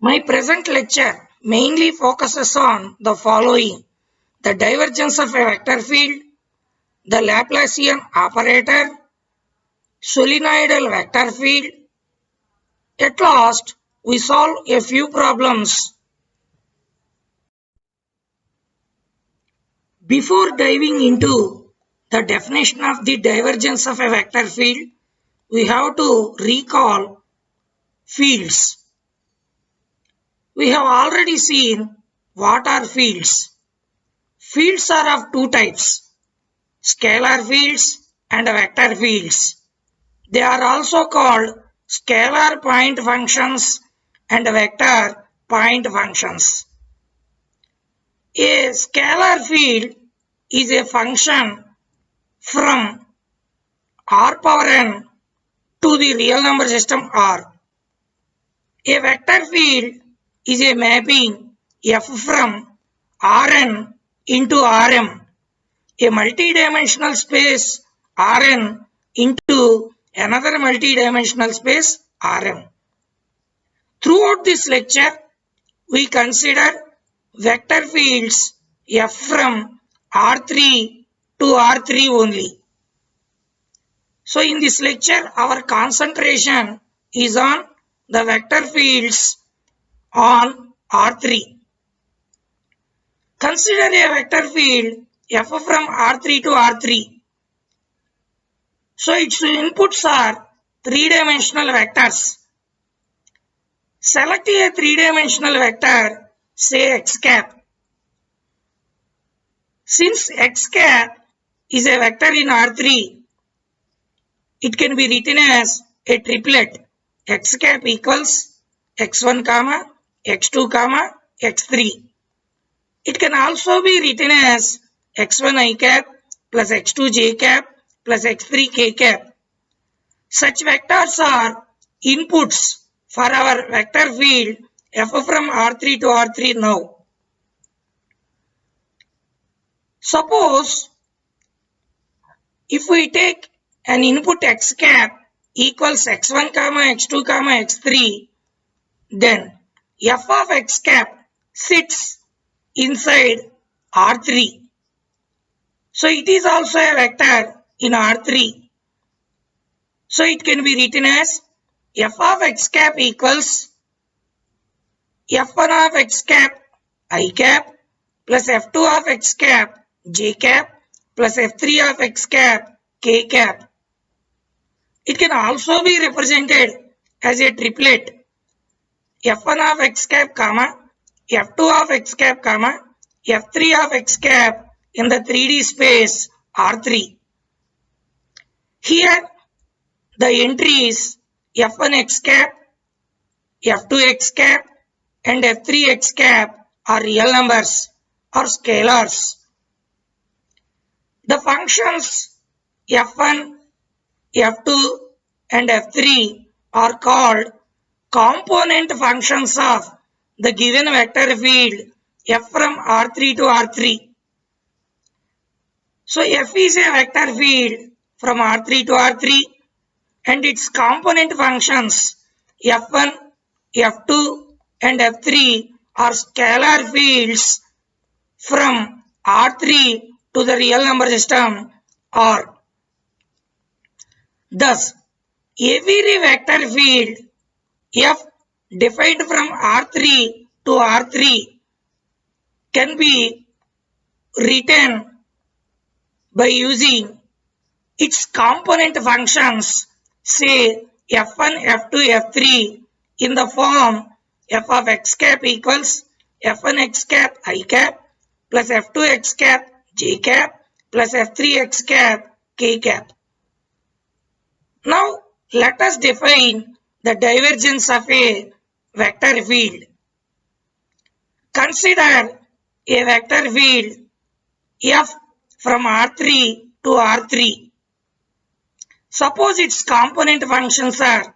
My present lecture mainly focuses on the following: the divergence of a vector field, the Laplacian operator, solenoidal vector field. At last, we solve a few problems. Before diving into the definition of the divergence of a vector field, we have to recall fields. We have already seen what are fields. Fields are of two types: scalar fields and vector fields. They are also called scalar point functions and vector point functions. A scalar field is a function from R power n to the real number system R. A vector field is a mapping f from Rn into Rm, a multidimensional space Rn into another multidimensional space Rm. Throughout this lecture, we consider vector fields f from R3 to R3 only. So in this lecture, our concentration is on the vector fields on R3. Consider a vector field f from R3 to R3. So its inputs are three-dimensional vectors. Select a three-dimensional vector, say x cap. Since x cap is a vector in R3, it can be written as a triplet: x cap equals x1 comma x2 comma x3. It can also be written as x1 I cap plus x2 j cap plus x3 k cap. Such vectors are inputs for our vector field f from R3 to R3 now. Suppose if we take an input x cap equals x1 comma x2 comma x3, then f of x cap sits inside R3. So it is also a vector in R3. So it can be written as f of x cap equals f1 of x cap I cap plus f2 of x cap j cap plus f3 of x cap k cap. It can also be represented as a triplet: f1 of x cap comma f2 of x cap comma f3 of x cap in the 3D space R3. Here the entries f1 x cap, f2 x cap and f3 x cap are real numbers or scalars. The functions f1, f2 and f3 are called component functions of the given vector field f from R3 to R3. So f is a vector field from R3 to R3 and its component functions f1, f2 and f3 are scalar fields from R3 to the real number system R. Thus, every vector field f defined from R3 to R3 can be written by using its component functions, say f1, f2, f3 in the form f of x cap equals f1 x cap I cap plus f2 x cap j cap plus f3 x cap k cap. Now let us define the divergence of a vector field. Consider a vector field f from R3 to R3. Suppose its component functions are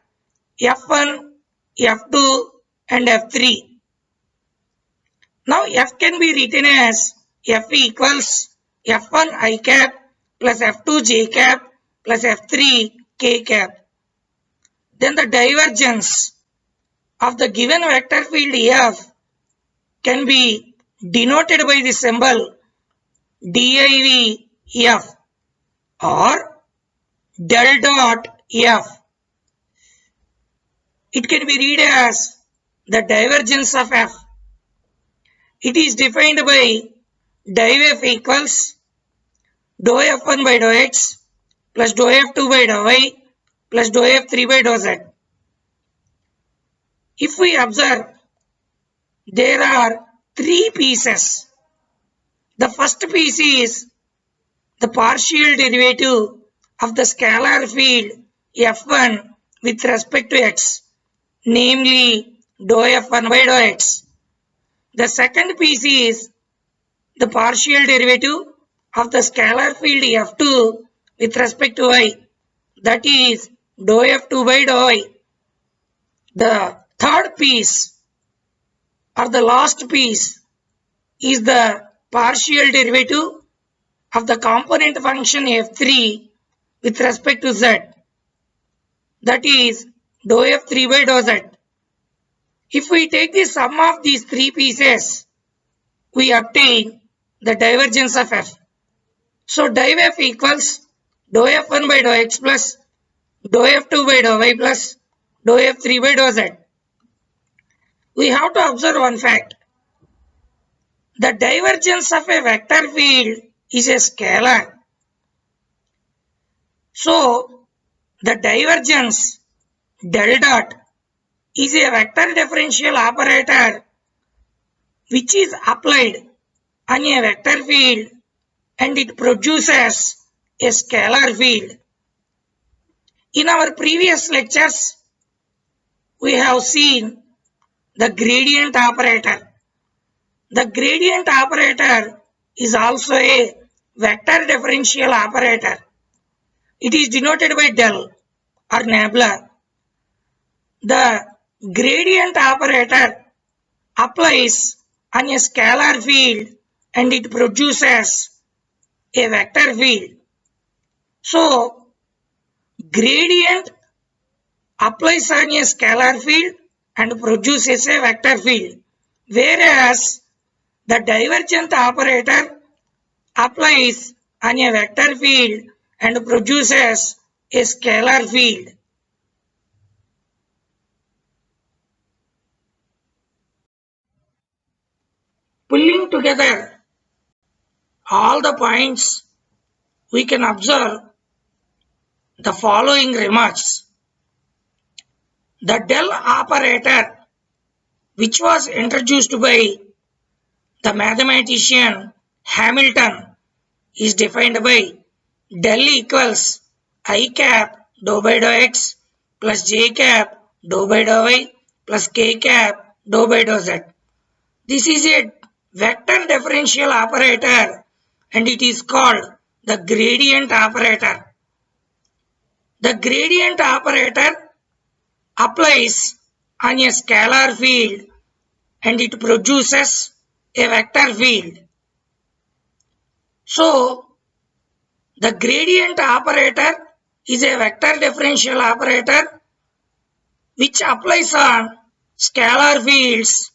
f1, f2 and f3. Now f can be written as f equals f1 I cap plus f2 j cap plus f3 k cap. Then the divergence of the given vector field F can be denoted by the symbol div F or del dot F. It can be read as the divergence of F. It is defined by div F equals dou F1 by dou X plus dou F2 by dou Y plus dou F3 by dou Z. If we observe, there are three pieces. The first piece is the partial derivative of the scalar field F1 with respect to X, namely dou F1 by dou X. The second piece is the partial derivative of the scalar field F2 with respect to Y, that is dou F2 by dou Y. The third piece or the last piece is the partial derivative of the component function F3 with respect to Z, that is dou F3 by dou Z. If we take the sum of these three pieces, we obtain the divergence of F. So div F equals dou F1 by dou X plus dou F2 by dou Y plus dou F3 by dou Z. We have to observe one fact. The divergence of a vector field is a scalar. So the divergence del dot is a vector differential operator which is applied on a vector field and it produces a scalar field. In our previous lectures, we have seen the gradient operator. The gradient operator is also a vector differential operator. It is denoted by del or nabla. The gradient operator applies on a scalar field and it produces a vector field. So, gradient applies on a scalar field and produces a vector field, whereas the divergent operator applies on a vector field and produces a scalar field. Pulling together all the points, we can observe the following remarks. The del operator, which was introduced by the mathematician Hamilton, is defined by del equals I cap dou by dou X plus j cap dou by dou Y plus k cap dou by dou Z. This is a vector differential operator and it is called the gradient operator. The gradient operator applies on a scalar field and it produces a vector field. So, the gradient operator is a vector differential operator which applies on scalar fields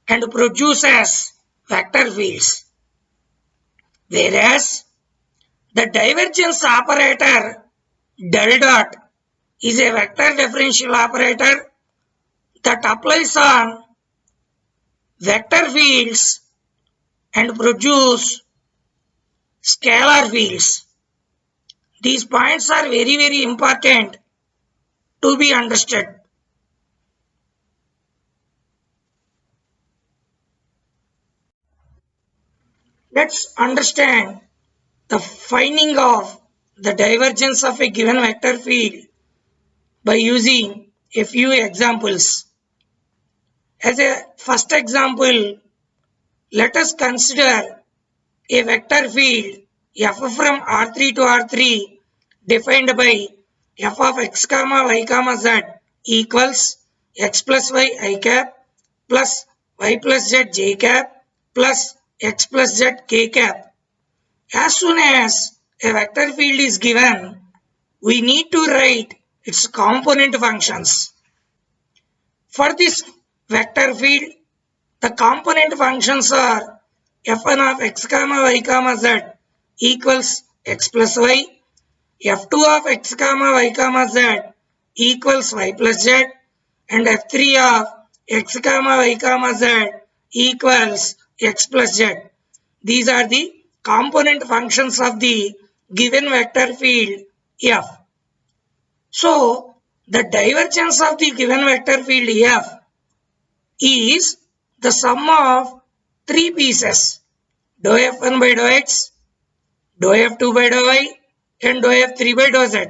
and produces vector fields. Whereas, the divergence operator del dot is a vector differential operator that applies on vector fields and produce scalar fields. These points are very important to be understood. Let's understand the finding of the divergence of a given vector field by using a few examples. As a first example, let us consider a vector field f from R3 to R3 defined by f of x comma y comma z equals x plus y I cap plus y plus z j cap plus x plus z k cap. As soon as a vector field is given, we need to write its component functions. For this vector field, the component functions are f1 of x comma y comma z equals x plus y, f2 of x comma y comma z equals y plus z, and f3 of x comma y comma z equals x plus z. These are the component functions of the given vector field f. So, the divergence of the given vector field f is the sum of three pieces: dou f1 by dou x, dou f2 by dou y, and dou f3 by dou z.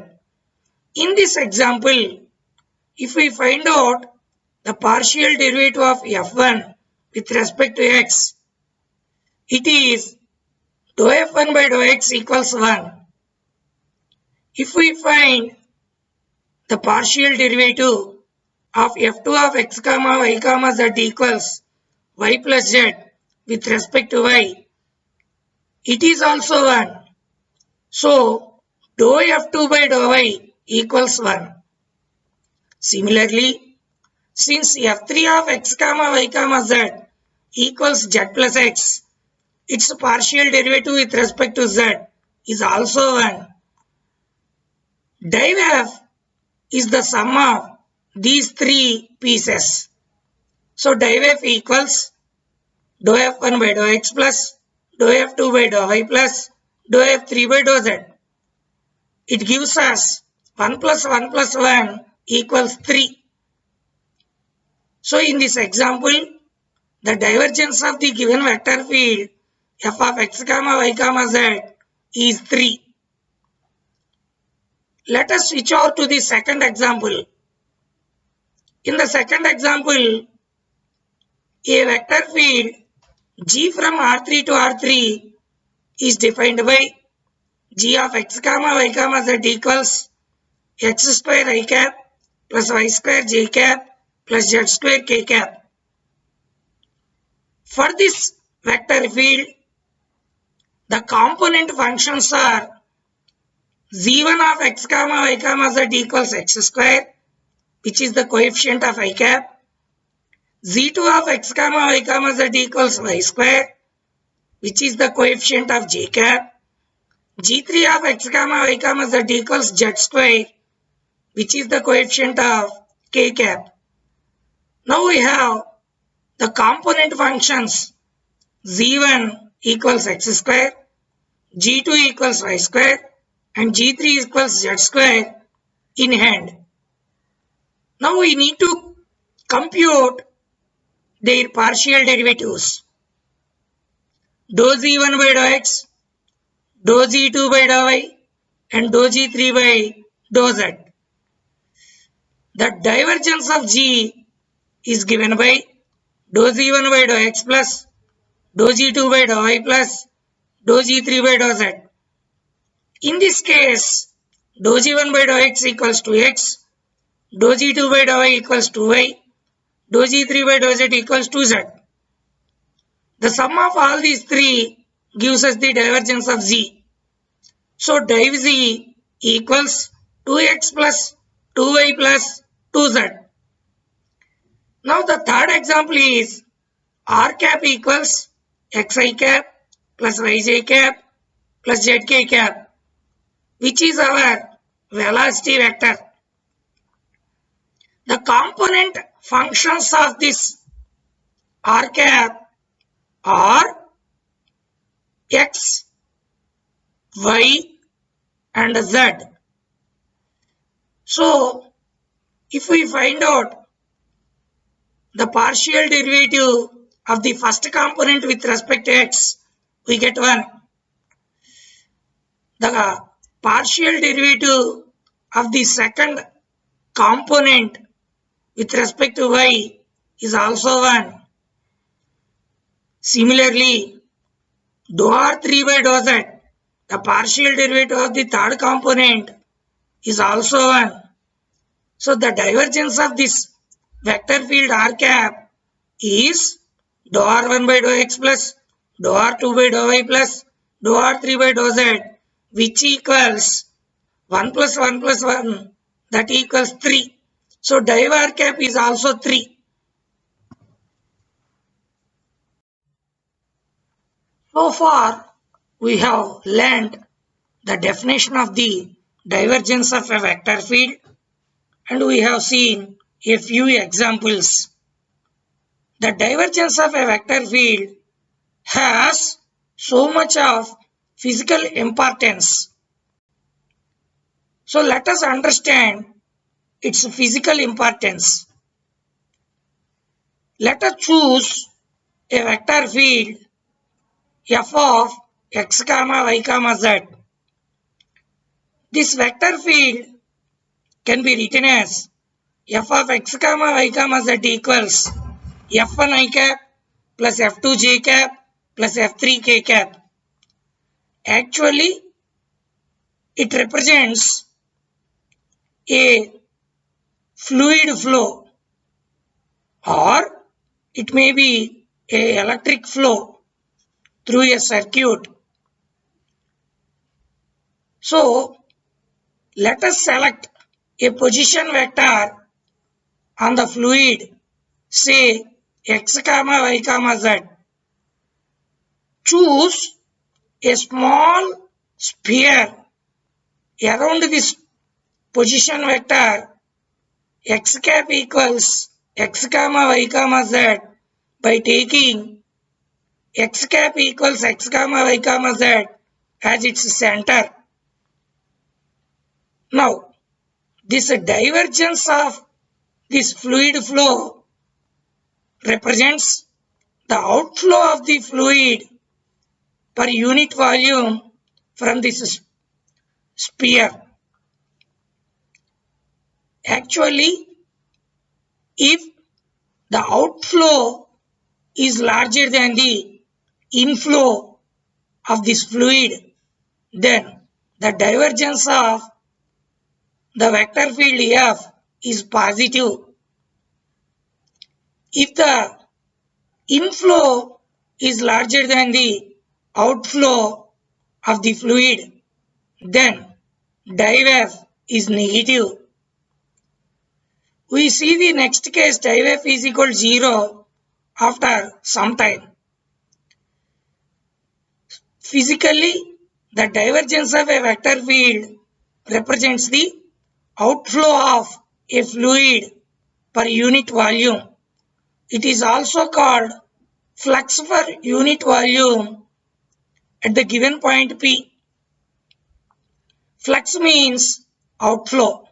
In this example, if we find out the partial derivative of f1 with respect to x, it is dou f1 by dou x equals 1. If we find the partial derivative of f2 of x comma y comma z equals y plus z with respect to y, it is also 1. So, dou f2 by dou y equals 1. Similarly, since f3 of x comma y comma z equals z plus x, its partial derivative with respect to z is also 1. Div f is the sum of these three pieces. So div f equals dou f1 by dou x plus dou f2 by dou y plus dou f3 by dou z. It gives us 1 plus 1 plus 1 equals 3. So in this example, the divergence of the given vector field f of x comma y comma z is 3. Let us switch over to the second example. In the second example, a vector field g from R3 to R3 is defined by g of x comma y comma z equals x square I cap plus y square j cap plus z square k cap. For this vector field, the component functions are z1 of x comma y comma z equals x square, which is the coefficient of I cap, z2 of x comma y comma z equals y square, which is the coefficient of j cap, g3 of x comma y comma z equals z square, which is the coefficient of k cap. Now we have the component functions z1 equals x square, g2 equals y square, and g3 equals z square in hand. Now we need to compute their partial derivatives. Dou z1 by dou x, dou z2 by dou y, and dou g3 by dou z. The divergence of g is given by dou z1 by dou x plus dou g2 by dou y plus dou g3 by dou z. In this case, dou g1 by dou x equals to x, dou g2 by dou y equals to y, dou g3 by dou z equals to z. The sum of all these three gives us the divergence of z. So div z equals 2x plus 2y plus 2z. Now the third example is r cap equals xi cap plus yj cap plus zk cap, which is our velocity vector. The component functions of this r cap are x, y, and z. So if we find out the partial derivative of the first component with respect to x, we get 1. The partial derivative of the second component with respect to y is also 1. Similarly, dou r3 by dou z, the partial derivative of the third component is also 1. So the divergence of this vector field r cap is dou r1 by dou x plus dou r2 by dou y plus dou r3 by dou z, which equals 1 plus 1 plus 1, that equals 3. So div r cap is also 3. So far, we have learned the definition of the divergence of a vector field, and we have seen a few examples. The divergence of a vector field has so much of physical importance. So let us understand its physical importance. Let us choose a vector field f of x comma y comma z. This vector field can be written as f of x comma y comma z equals f1 I cap plus f2 j cap plus f3 k cap. Actually, it represents a fluid flow, or it may be a electric flow through a circuit. So let us select a position vector on the fluid, say x comma y comma z. Choose a small sphere around this position vector x cap equals x comma y comma z by taking x cap equals x comma y comma z as its center. Now, this divergence of this fluid flow represents the outflow of the fluid per unit volume from this sphere. Actually, if the outflow is larger than the inflow of this fluid, then the divergence of the vector field F is positive. If the inflow is larger than the outflow of the fluid, then div F is negative. We see the next case div F is equal to 0 after some time. Physically, the divergence of a vector field represents the outflow of a fluid per unit volume. It is also called flux per unit volume at the given point P. Flux means outflow.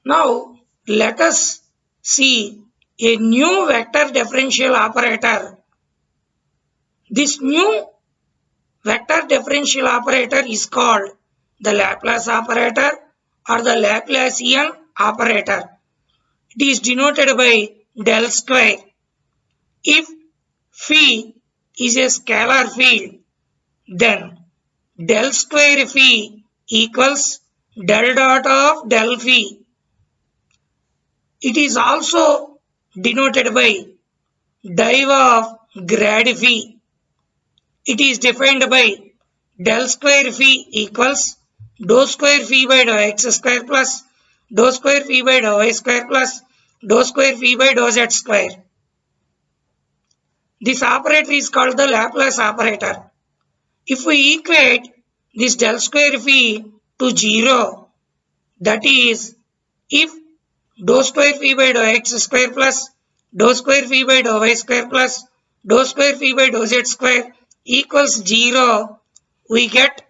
Now, let us see a new vector differential operator. This new vector differential operator is called the Laplace operator or the Laplacian operator. It is denoted by del square. If phi is a scalar field, then del square phi equals del dot of del phi. It is also denoted by div of grad phi. It is defined by del square phi equals dou square phi by dou x square plus dou square phi by dou y square plus dou square phi by dou z square. This operator is called the Laplace operator. If we equate this del square phi to 0, that is, if dou square phi by dou x square plus dou square phi by dou y square plus dou square phi by dou z square equals 0, we get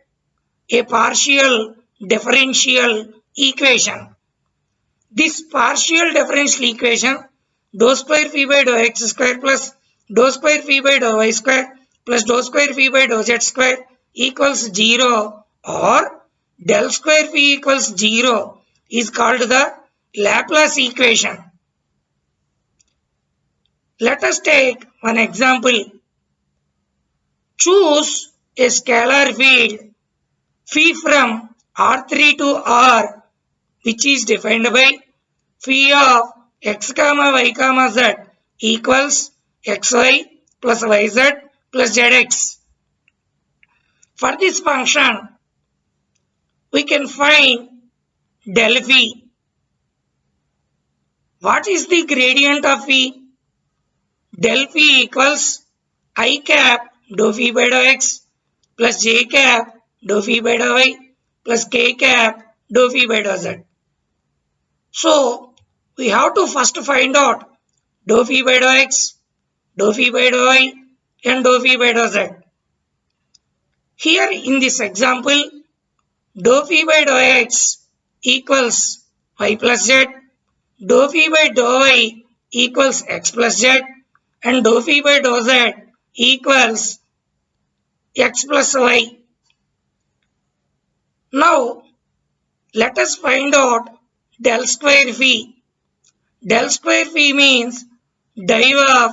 a partial differential equation. This partial differential equation, dou square phi by dou x square plus dou square phi by dou y square plus dou square phi by dou z square equals 0, or del square phi equals 0 is called the Laplace equation. Let us take one example. Choose a scalar field phi from R3 to R, which is defined by phi of x comma y comma z equals xy plus yz plus zx. For this function, we can find del phi. What is the gradient of phi? del phi equals I cap dou phi by dou x plus j cap dou phi by dou y plus k cap dou phi by dou z. So we have to first find out dou phi by dou x, dou phi by dou y and dou phi by dou z. Here in this example, dou phi by dou x equals y plus z, dou phi by dou y equals x plus z and dou phi by dou z equals x plus y. Now let us find out del square phi. Del square phi means deriv of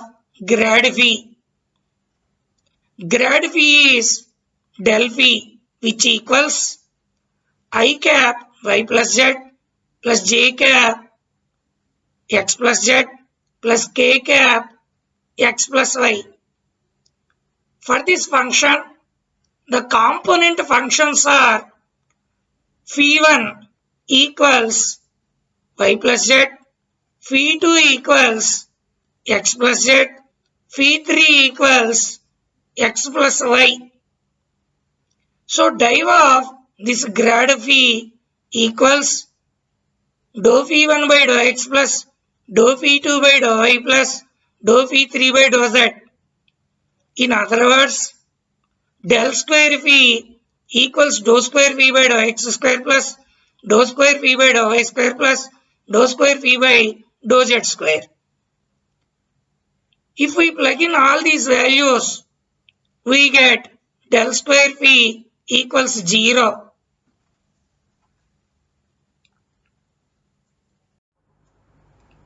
grad phi. Grad phi is del phi which equals I cap y plus z plus j cap x plus z plus k cap x plus y. For this function, the component functions are phi1 equals y plus z, phi2 equals x plus z, phi3 equals x plus y. So deriv of this grad phi equals dou phi1 by dou x plus dou phi2 by dou y plus dou phi3 by dou z. In other words, del square phi equals dou square phi by dou x square plus dou square phi by dou y square plus dou square phi by dou z square. If we plug in all these values, we get del square phi equals 0.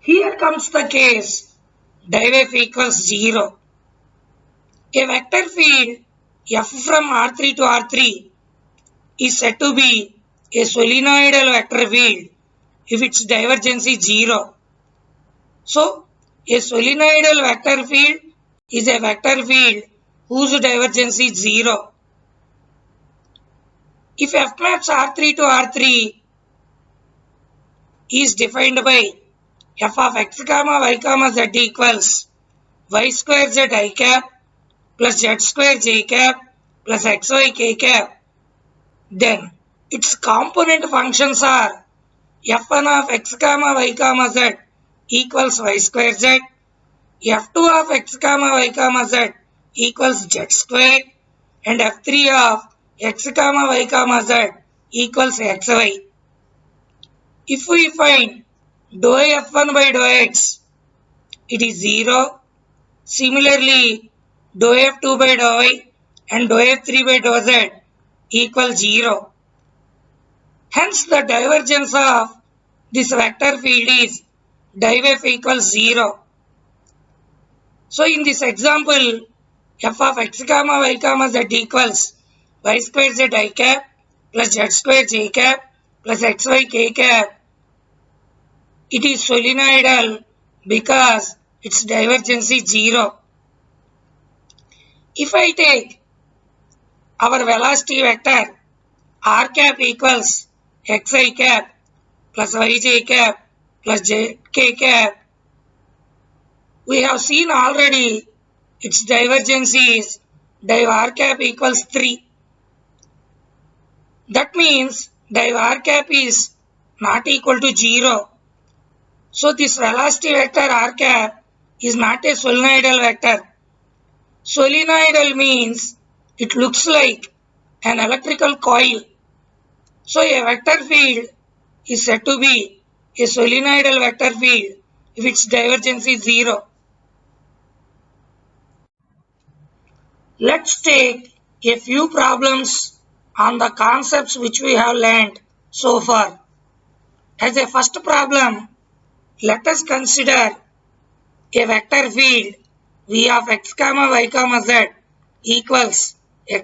Here comes the case div f equals 0. A vector field f from R3 to R3 is said to be a solenoidal vector field if its divergence is 0. So, a solenoidal vector field is a vector field whose divergence is 0. If f maps R3 to R3 is defined by f of x comma y comma z equals y square z I cap plus z square j cap plus xy k cap, then its component functions are f1 of x comma y comma z equals y square z, f2 of x comma y comma z equals z square and f3 of x comma y comma z equals xy. If we find dou f1 by dou x, it is 0. Similarly, dou f2 by dou y and dou f3 by dou z equals 0. Hence, the divergence of this vector field is div f equals 0. So, in this example, f of x comma y comma z equals y square z I cap plus z square j cap plus xy k cap. It is solenoidal because its divergence is 0. If I take our velocity vector r cap equals xi cap plus yj cap plus jk cap, we have seen already its divergence is div r cap equals 3. That means div r cap is not equal to 0. So this velocity vector r cap is not a solenoidal vector. Solenoidal means it looks like an electrical coil. So a vector field is said to be a solenoidal vector field if its divergence is 0. Let's take a few problems on the concepts which we have learned so far. As a first problem, let us consider a vector field v of x comma y comma z equals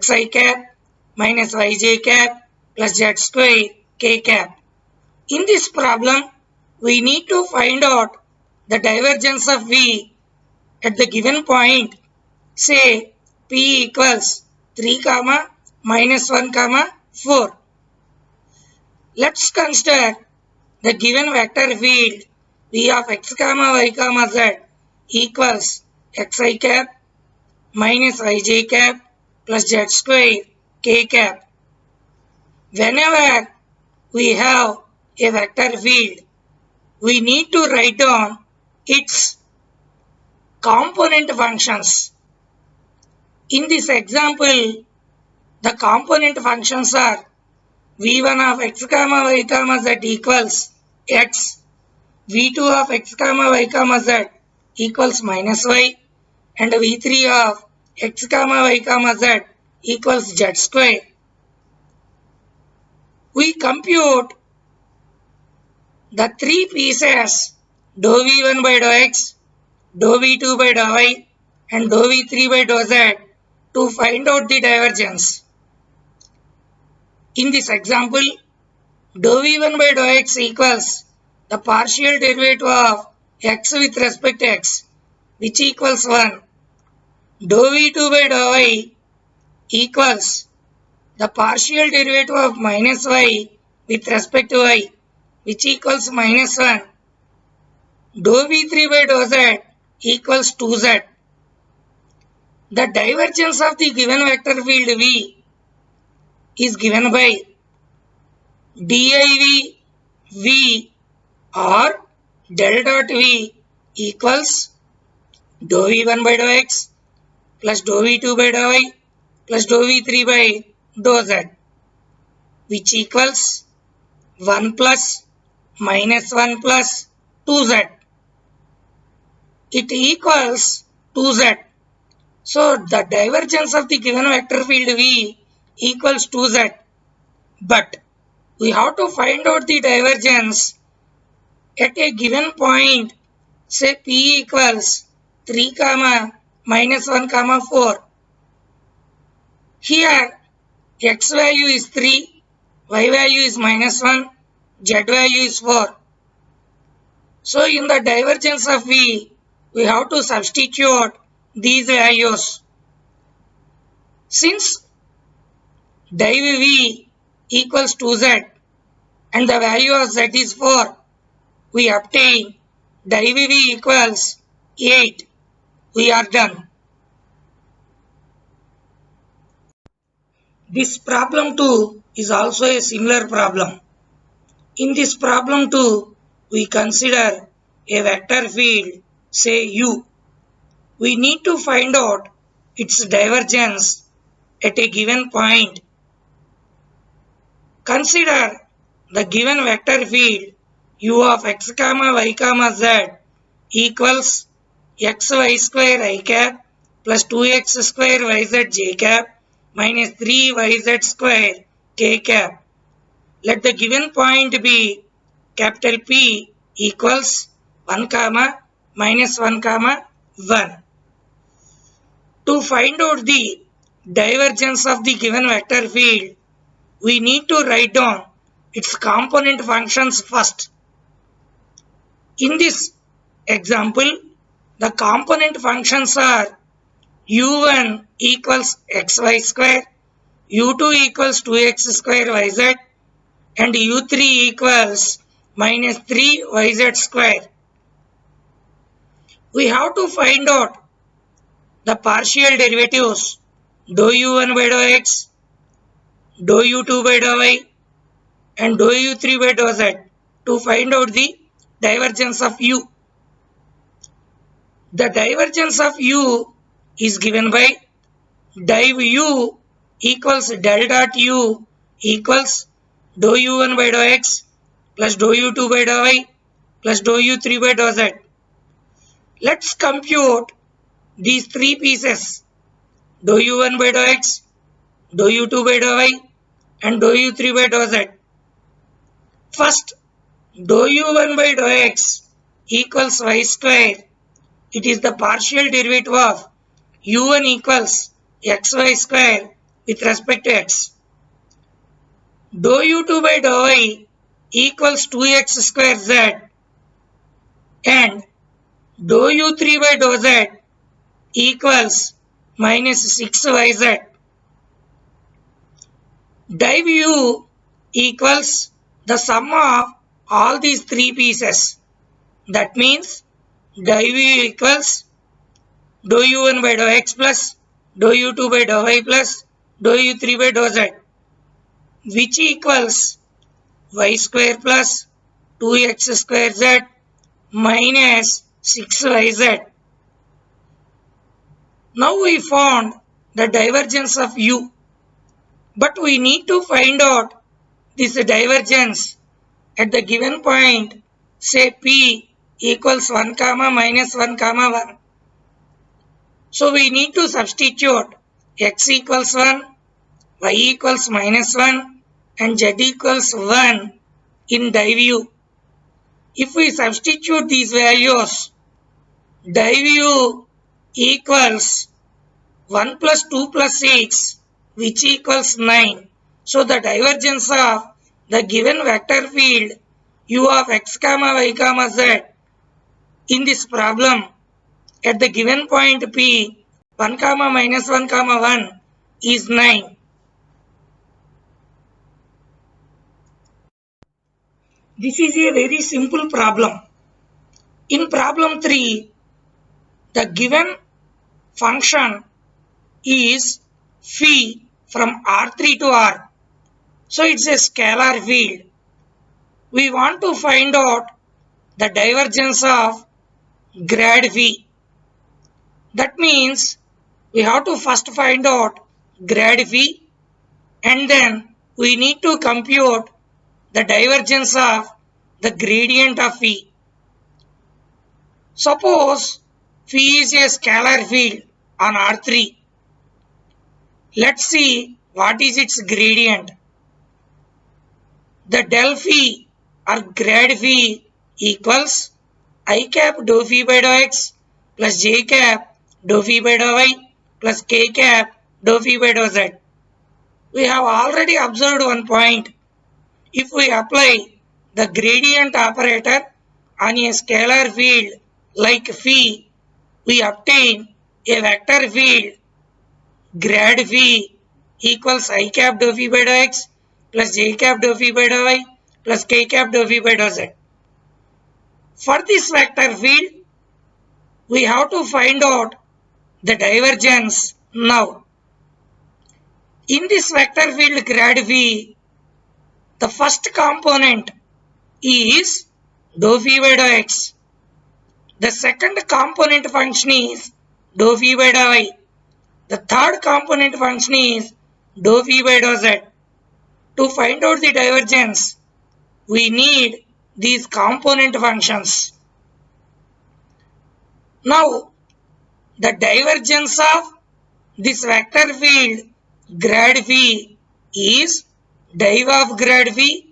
xi cap minus yj cap plus z square k cap. In this problem, we need to find out the divergence of v at the given point, say p equals 3 comma minus 1 comma 4. Let's consider the given vector field v of x comma y comma z equals xi cap minus ij cap plus z square k cap. Whenever we have a vector field, we need to write down its component functions. In this example, the component functions are v1 of x comma y comma z equals x, v2 of x comma y comma z equals minus y, and v3 of x comma y comma z equals z square. We compute the three pieces dou v1 by dou x, dou v2 by dou y, and dou v3 by dou z to find out the divergence. In this example, dou v1 by dou x equals the partial derivative of x with respect to x, which equals 1. Dou v2 by dou y equals the partial derivative of minus y with respect to y, which equals minus 1. Dou v3 by dou z equals 2z. The divergence of the given vector field v is given by div v or del dot v equals dou v1 by dou x plus dou v2 by dou y plus dou v3 by dou z, which equals 1 plus minus 1 plus 2z. It equals 2z. So the divergence of the given vector field v equals 2z. But we have to find out the divergence at a given point, say p equals 3 comma minus 1 comma 4. Here x value is 3, y value is minus 1, z value is 4. So in the divergence of v, we have to substitute these values. Since div v equals 2z and the value of z is 4, we obtain div v equals 8. We are done. This problem 2 is also a similar problem. In this problem 2, we consider a vector field, say u. We need to find out its divergence at a given point. Consider the given vector field u of x comma y comma z equals xy square I cap plus 2x square yz j cap minus 3yz square k cap. Let the given point be capital P equals 1 comma minus 1 comma 1. To find out the divergence of the given vector field, we need to write down its component functions first. In this example, the component functions are u1 equals xy square, u2 equals 2x square yz, and u3 equals minus 3yz square. We have to find out the partial derivatives dou u1 by dou x, dou u2 by dou y, and dou u3 by dou z to find out the divergence of u. The divergence of u is given by div u equals del dot u equals dou u1 by dou x plus dou u2 by dou y plus dou u3 by dou z. Let's compute these three pieces, dou u1 by dou x, dou u2 by dou y, and dou u3 by dou z. First, dou u1 by dou x equals y square. It is the partial derivative of u1 equals xy square with respect to x. Dou u2 by dou y equals 2x square z, and dou u3 by dou z equals minus 6yz. Div u equals the sum of all these three pieces. That means div u equals dou u1 by dou x plus dou u2 by dou y plus dou u3 by dou z, which equals y square plus 2x square z minus 6yz. Now we found the divergence of u, but we need to find out this divergence at the given point, say p equals 1 comma minus 1 comma 1. So we need to substitute x equals 1, y equals minus 1 and z equals 1 in div u. If we substitute these values, div u equals 1 plus 2 plus 6, which equals 9. So the divergence of the given vector field u of x comma y comma z in this problem at the given point p 1 comma minus 1 comma 1 is 9. This is a very simple problem. In problem 3, the given function is phi from R3 to R. So it's a scalar field. We want to find out the divergence of grad phi. That means we have to first find out grad phi and then we need to compute the divergence of the gradient of phi. Suppose phi is a scalar field on R3. Let's see what is its gradient. The del phi or grad phi equals I cap dou phi by dou x plus j cap dou phi by dou y plus k cap dou phi by dou z. We have already observed one point. If we apply the gradient operator on a scalar field like phi, we obtain a vector field grad phi equals I cap dou phi by dou x plus j cap dou phi by dou y plus k cap dou phi by dou z. For this vector field, we have to find out the divergence now. In this vector field grad phi, the first component is dou phi by dou x. The second component function is dou phi by dou y. The third component function is dou phi by dou z. To find out the divergence, we need these component functions. Now, the divergence of this vector field grad phi is div of grad phi,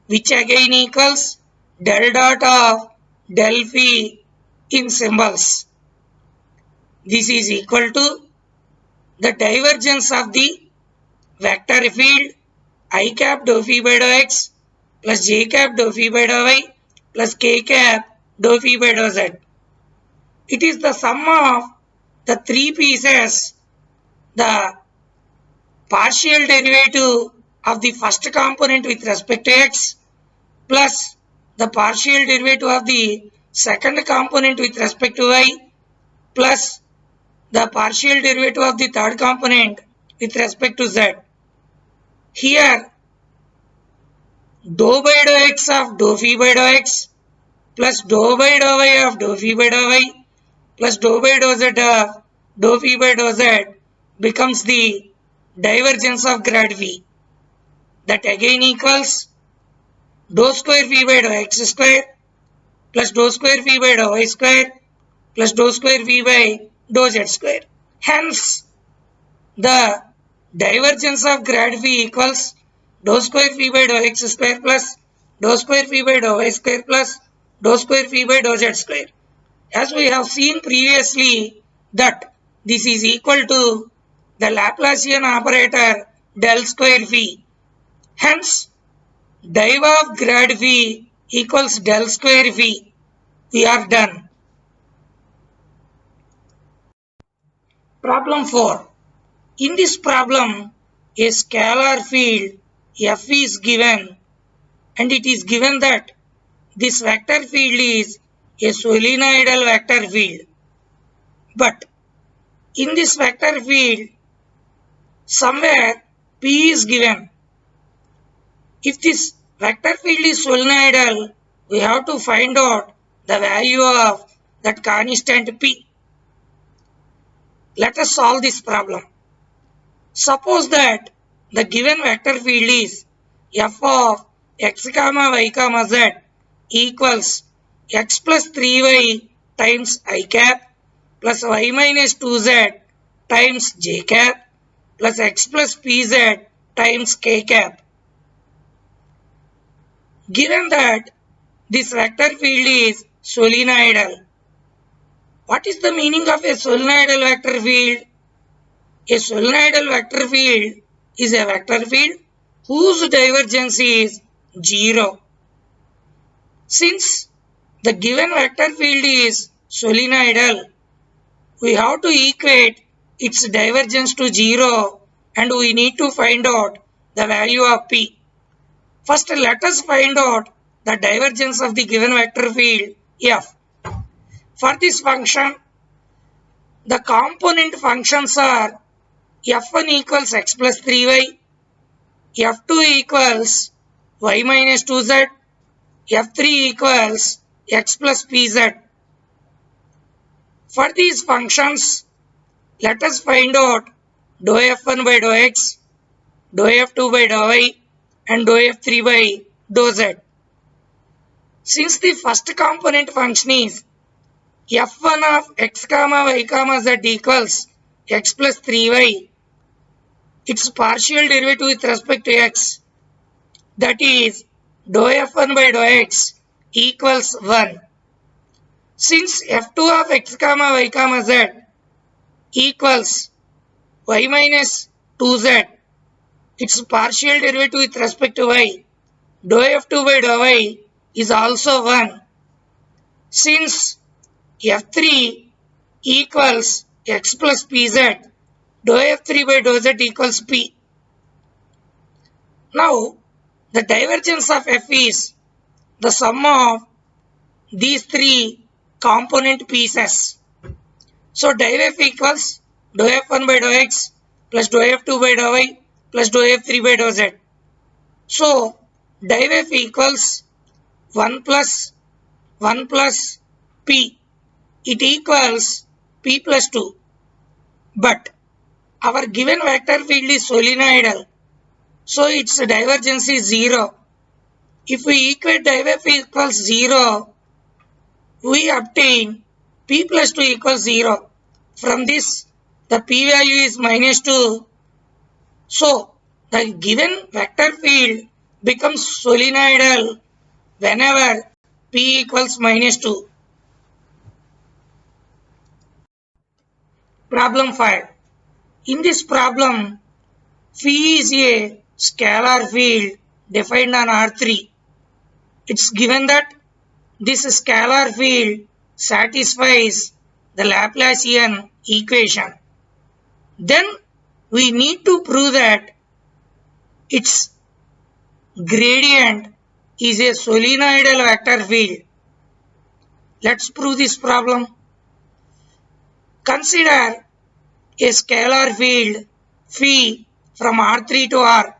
which again equals del dot of del phi in symbols. This is equal to the divergence of the vector field I cap dou phi by dou x plus j cap dou phi by dou y plus k cap dou phi by dou z. It is the sum of the three pieces, the partial derivative of the first component with respect to x plus the partial derivative of the second component with respect to y plus the partial derivative of the third component with respect to z. Here, dou by dou x of dou phi by dou x plus dou by dou y of dou phi by dou y plus dou by dou z of dou phi by dou z becomes the divergence of grad phi. That again equals dou square phi by dou x square plus dou square phi by dou y square plus dou square phi by dou z square. Hence, the divergence of grad phi equals dou square phi by dou x square plus dou square phi by dou y square plus dou square phi by dou z square. As we have seen previously that this is equal to the Laplacian operator del square phi. Hence, div of grad phi equals del square phi. We are done. Problem 4. In this problem, a scalar field f is given and it is given that this vector field is a solenoidal vector field. But In this vector field, somewhere P is given. If this vector field is solenoidal, we have to find out the value of that constant P. Let us solve this problem. Suppose that the given vector field is f of x comma y comma z equals x plus 3y times I cap plus y minus 2z times j cap plus x plus pz times k cap. Given that this vector field is solenoidal, what is the meaning of a solenoidal vector field? A solenoidal vector field is a vector field whose divergence is 0. Since the given vector field is solenoidal, we have to equate its divergence to 0 and we need to find out the value of P. First, let us find out the divergence of the given vector field f. For this function, the component functions are f1 equals x plus 3y, f2 equals y minus 2z, f3 equals x plus pz. For these functions, let us find out dou f1 by dou x, dou f2 by dou y, and dou f3 by dou z. Since the first component function is f1 of x comma y comma z equals x plus 3y, its partial derivative with respect to x, that is dou f1 by dou x equals 1. Since f2 of x comma y comma z equals y minus 2z, its partial derivative with respect to y, dou f2 by dou y is also 1. Since f3 equals x plus pz, dou f3 by dou z equals p. Now, the divergence of f is the sum of these three component pieces. So, dou f equals dou f1 by dou x plus dou f2 by dou y plus dou f3 by dou z. So, dou f equals 1 plus p. It equals p plus 2. But our given vector field is solenoidal, so its divergence is 0. If we equate dou f equals 0, we obtain p plus 2 equals 0. From this, the p value is minus 2. So, the given vector field becomes solenoidal whenever p equals minus 2. Problem 5. In this problem, phi is a scalar field defined on R3. It's given that this scalar field satisfies the Laplacian equation. Then we need to prove that its gradient is a solenoidal vector field. Let's prove this problem. Consider a scalar field phi from R3 to R.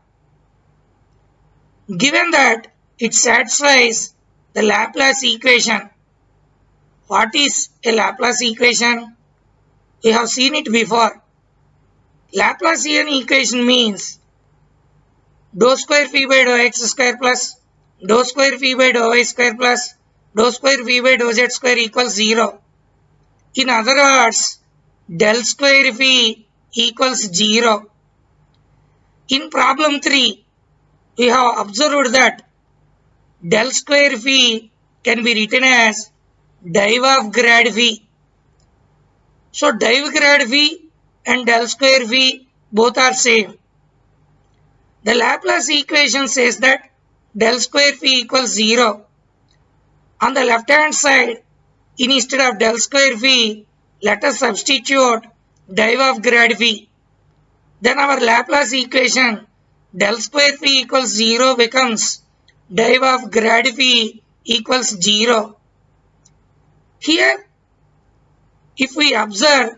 Given that it satisfies the Laplace equation. What is a Laplace equation? We have seen it before. Laplacian equation means dou square phi by dou x square plus dou square phi by dou y square plus dou square phi by dou z square equals 0. In other words, del square phi equals 0. In problem 3, we have observed that del square phi can be written as div of grad phi. So div grad phi and del square phi both are same. The Laplace equation says that del square phi equals 0. On the left hand side, instead of del square phi, let us substitute div of grad phi. Then our Laplace equation del square phi equals 0 becomes div of grad phi equals 0. Here, if we observe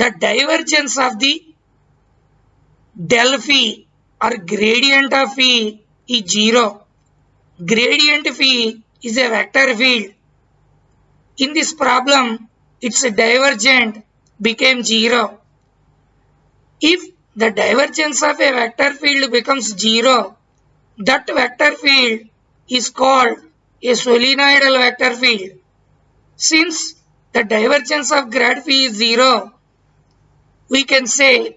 the divergence of the del phi or gradient of phi is 0. Gradient phi is a vector field. In this problem, its divergent became 0. If the divergence of a vector field becomes 0, that vector field is called a solenoidal vector field. Since the divergence of grad phi is 0, we can say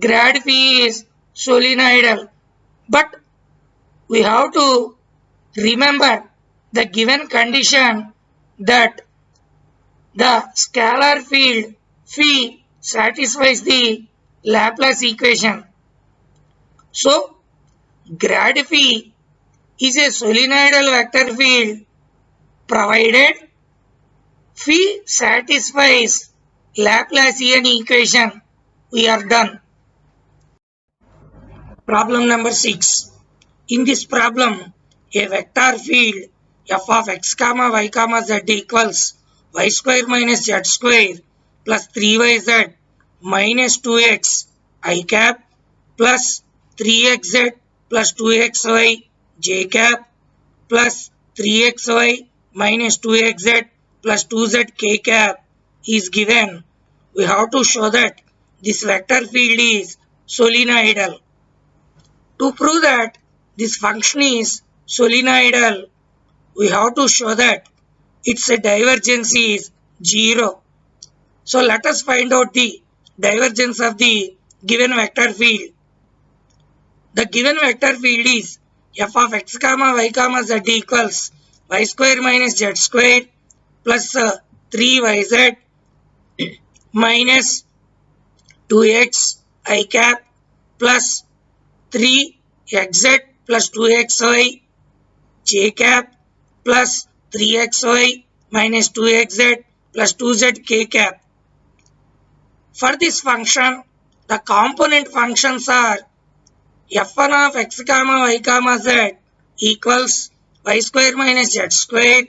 grad phi is solenoidal. But we have to remember the given condition that the scalar field phi satisfies the Laplace equation. So, grad phi is a solenoidal vector field provided phi satisfies Laplacian equation. We are done. Problem number 6. In this problem, a vector field f of x comma y comma z equals y square minus z square plus 3yz minus 2x I cap plus 3xz plus 2xy j cap plus 3xy minus 2xz plus 2z k cap is given. We have to show that this vector field is solenoidal. To prove that this function is solenoidal, we have to show that its divergence is 0. So let us find out the divergence of the given vector field. The given vector field is f of x comma y comma z equals y square minus z square plus 3yz minus 2x I cap plus 3xz plus 2xy j cap plus 3xy minus 2xz plus 2z k cap. For this function, the component functions are f1 of x comma y comma z equals y square minus z square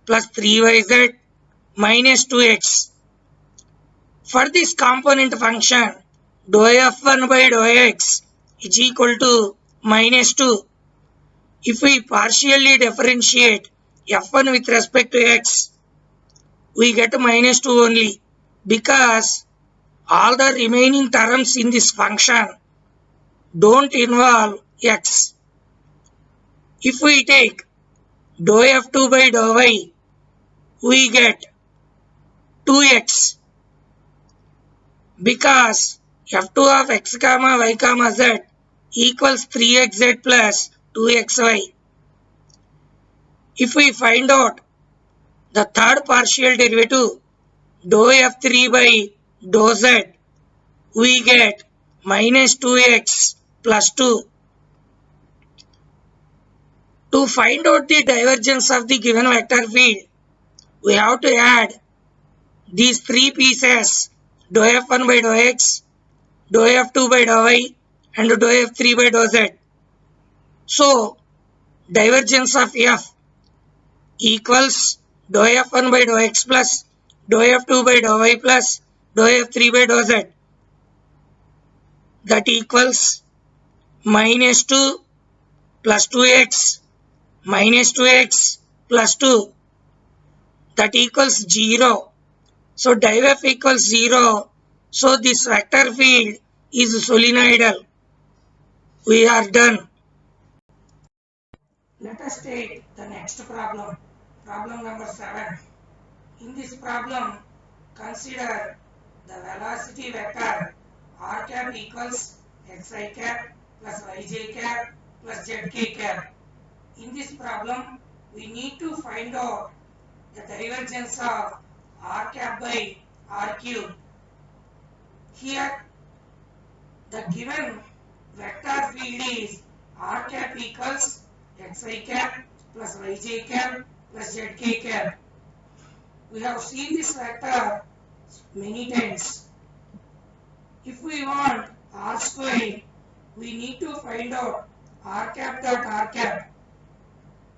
plus 3yz minus 2x. For this component function, dou f1 by dou x is equal to minus 2. If we partially differentiate f1 with respect to x, we get minus 2 only, because all the remaining terms in this function don't involve x. If we take dou f2 by dou y, we get 2x, because f2 of x comma y comma z equals 3xz plus 2xy. If we find out the third partial derivative, dou f3 by dou z, we get minus 2x plus 2. To find out the divergence of the given vector field, we have to add these three pieces, dou f1 by dou x, dou f2 by dou y, and dou f3 by dou z. So, divergence of f equals dou f1 by dou x plus dou f2 by dou y plus dou f3 by dou z. That equals minus 2 plus 2x minus 2x plus 2. That equals 0. So div f equals 0. So this vector field is solenoidal. We are done. Let us take the next problem. Problem number 7. In this problem, consider the velocity vector r cap equals xi cap plus yj cap plus zk cap. In this problem, we need to find out the divergence of r cap by r cube. Here, the given vector field is r cap equals xi cap plus yj cap plus zk cap. We have seen this vector many times. If we want r square, we need to find out r cap dot r cap.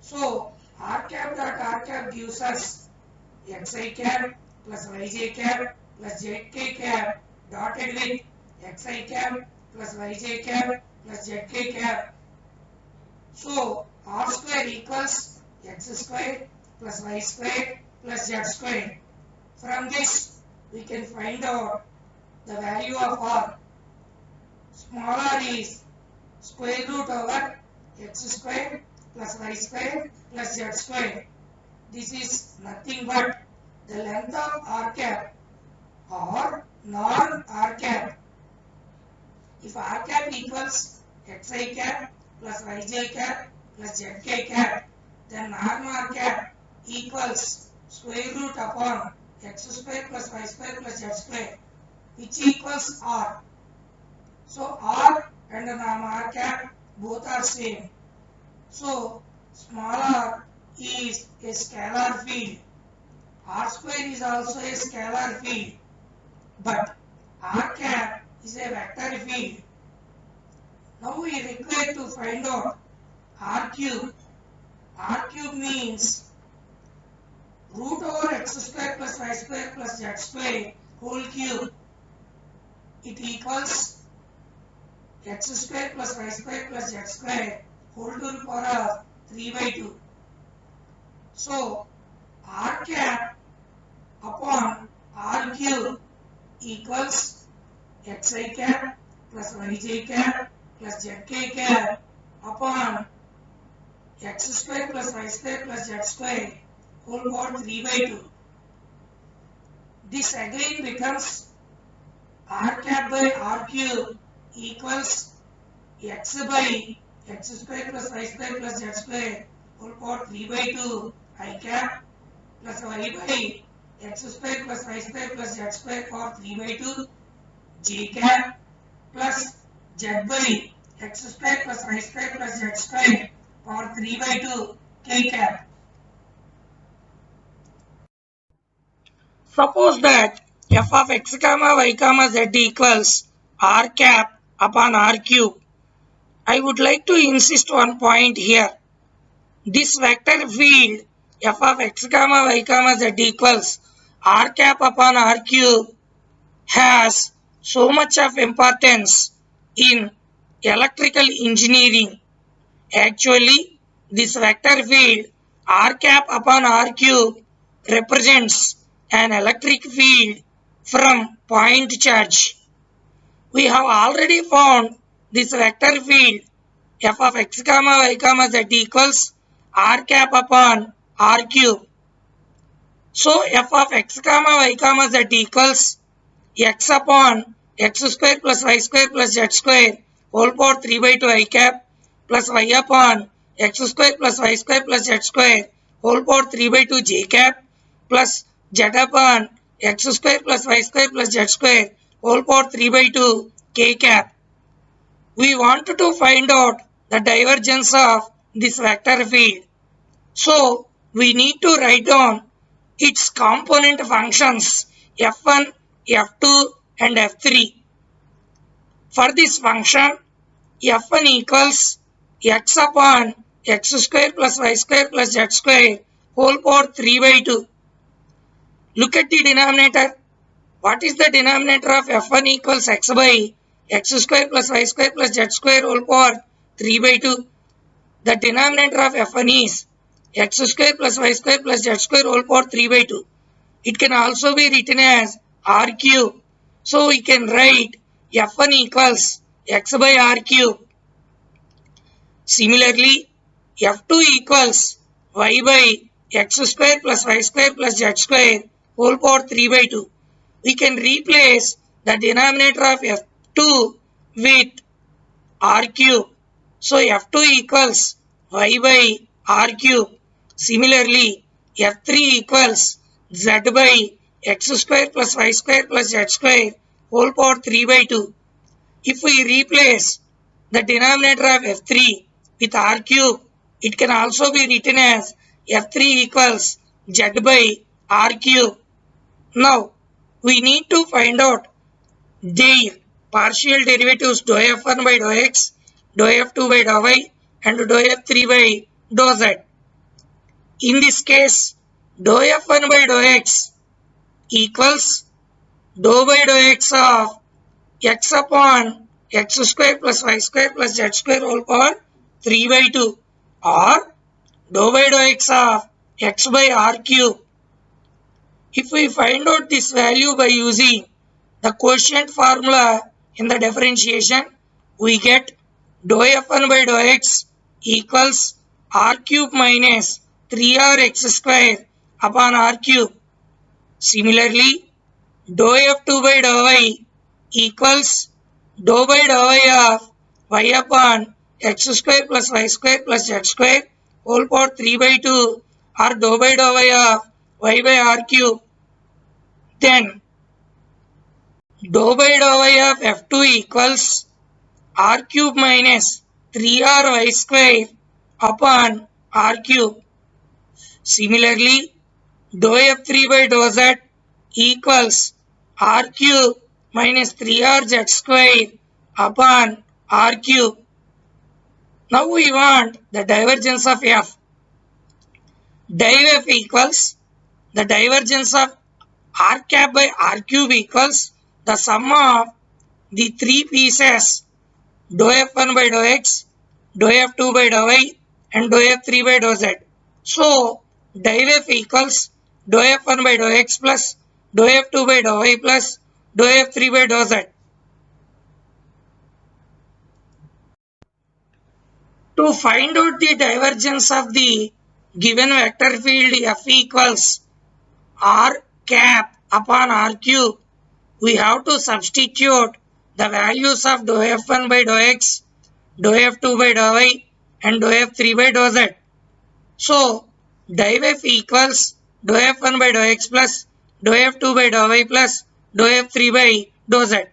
So r cap dot r cap gives us xi cap plus yj cap plus zk cap dotted with xi cap plus yj cap plus zk cap. So r square equals x square plus y square plus z square. From this we can find out the value of r. Small r is square root over x square plus y square plus z square. This is nothing but the length of r cap or norm r cap. If r cap equals xi cap plus yj cap plus zk cap, then norm r cap equals square root upon x square plus y square plus z square, which equals r. So r and norm r cap both are same. So small r is a scalar field. R square is also a scalar field, but r cap is a vector field. Now we require to find out r cube. R cube means root over x square plus y square plus z square whole cube. It equals x square plus y square plus z square whole to the power of 3/2. So r cap upon r cube equals xi cap plus yj cap plus zk cap upon x square plus y square plus z square whole power 3/2. This again becomes r cap by r cube equals x by x square plus y square plus z square whole power 3/2 I cap plus y by x square plus y square plus z square power 3/2 j cap plus z by x square plus y square plus z square power 3/2 k cap. Suppose that f of x comma y comma z equals r cap upon r cube. I would like to insist one point here. This vector field f of x comma y comma z equals r cap upon r cube has so much of importance in electrical engineering. Actually, this vector field r cap upon r cube represents an electric field from point charge. We have already found this vector field f of x comma y comma z equals r cap upon r cube. So f of x comma y comma z equals x upon x square plus y square plus z square whole power 3/2 I cap plus y upon x square plus y square plus z square whole power 3/2 j cap plus z upon x square plus y square plus z square whole power 3/2 k cap. We want to find out the divergence of this vector field. So we need to write down its component functions f1, f2 and f3. For this function, f1 equals x upon x square plus y square plus z square whole power 3/2. Look at the denominator. What is the denominator of f1 equals x by x square plus y square plus z square whole power 3/2? The denominator of f1 is x square plus y square plus z square whole power 3/2. It can also be written as r cube. So we can write f1 equals x by r cube. Similarly, f2 equals y by x square plus y square plus z square whole power 3/2. We can replace the denominator of f2 with r cube. So f2 equals y by r cube. Similarly, f3 equals z by x square plus y square plus z square whole power 3/2. If we replace the denominator of f3 with r cube, it can also be written as f3 equals z by r cube. Now, we need to find out their partial derivatives dou f1 by dou x, dou f2 by dou y and dou f3 by dou z. In this case, dou f1 by dou x equals dou by dou x of x upon x square plus y square plus z square whole power 3 by 2 or dou by dou x of x by r cube. If we find out this value by using the quotient formula in the differentiation, we get dou f1 by dou x equals r cube minus 3rx square upon r cube. Similarly, dou f2 by dou y equals dou by dou y of y upon x square plus y square plus z square whole power 3 by 2 or dou by dou y of y by r cube. Then dou by dou y of f2 equals r cube minus 3ry square upon r cube. Similarly, dou f3 by dou z equals r cube minus 3rz square upon r cube. Now we want the divergence of f. Div f equals the divergence of r cap by r cube equals the sum of the three pieces dou f1 by dou x, dou f2 by dou y and dou f3 by dou z. So div f equals dou f1 by dou x plus dou f2 by dou y plus dou f3 by dou z. To find out the divergence of the given vector field f equals r cap upon r cube, we have to substitute the values of dou f1 by dou x, dou f2 by dou y and dou f3 by dou z. So div f equals dou f1 by dou x plus dou f2 by dou y plus dou f3 by dou z.